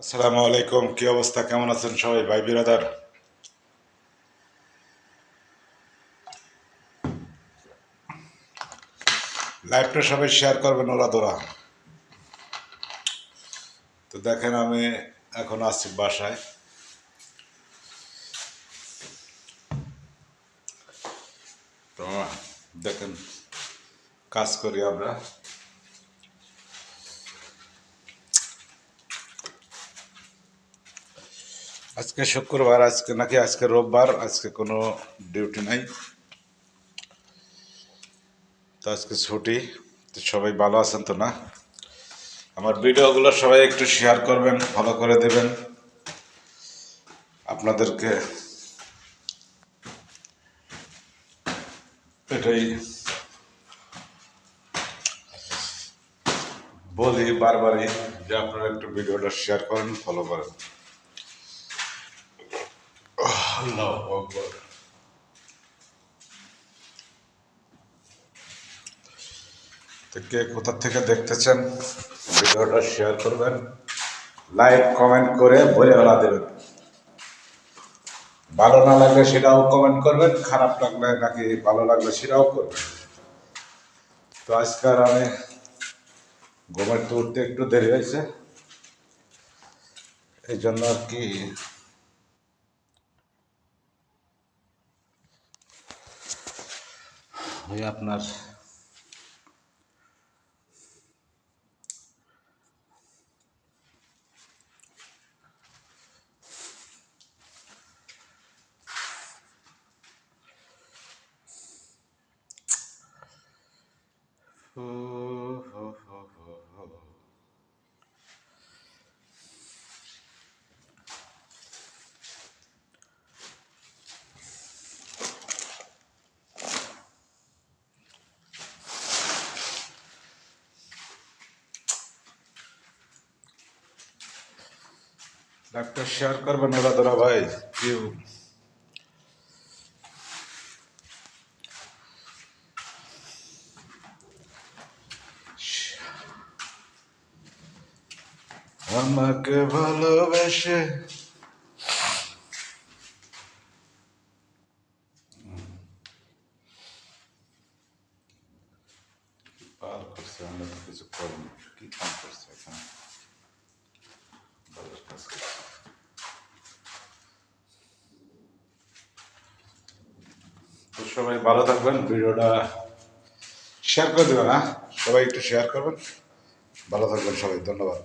আসসালামু আলাইকুম। কি অবস্থা, কেমন আছেন সবাই ভাই বিরাদার? লাইভটা সবাই শেয়ার করবেন ওরা দোরা। তো দেখেন আমি এখন আসছি বাসায়। তো দেখেন কাজ করি আমরা। আজকে শুক্রবার, আজকে রোববার, আজকে কোনো ডিউটি নাই, তো আজকে ছুটি। তো সবাই ভালো আছেন তো না? আমার ভিডিওগুলো সবাই একটু শেয়ার করবেন, ফলো করে দেবেন। আপনাদেরকে এটাই বলি বারবারই, যে আপনারা একটু ভিডিওটা শেয়ার করেন, ফলো করেন। আল্লাহু আকবার। তো কে কোথা থেকে দেখতেছেন ভিডিওটা শেয়ার করবেন, লাইক কমেন্ট করে বলে বেড়া দেবেন। ভালো না লাগলে সেটাও কমেন্ট করবেন, খারাপ লাগলে নাকি ভালো লাগলে সেটাও করবেন। তো আজকাল আমি ঘুমের তো উঠতে একটু দেরি হয়েছে, এই জন্য আর কি ওই আপনার লাইভটা শেয়ার করবেন ওরা তোরা ভাই। কি আমাকে ভালোবেসে পার করছে, আমরা তো কিছু করিনি। কি কাম করছে এখানে? ভালো কাজ করছে। তো সবাই ভালো থাকবেন, ভিডিওটা শেয়ার করে দেবেন। হ্যাঁ, সবাই একটু শেয়ার করবেন। ভালো থাকবেন সবাই, ধন্যবাদ।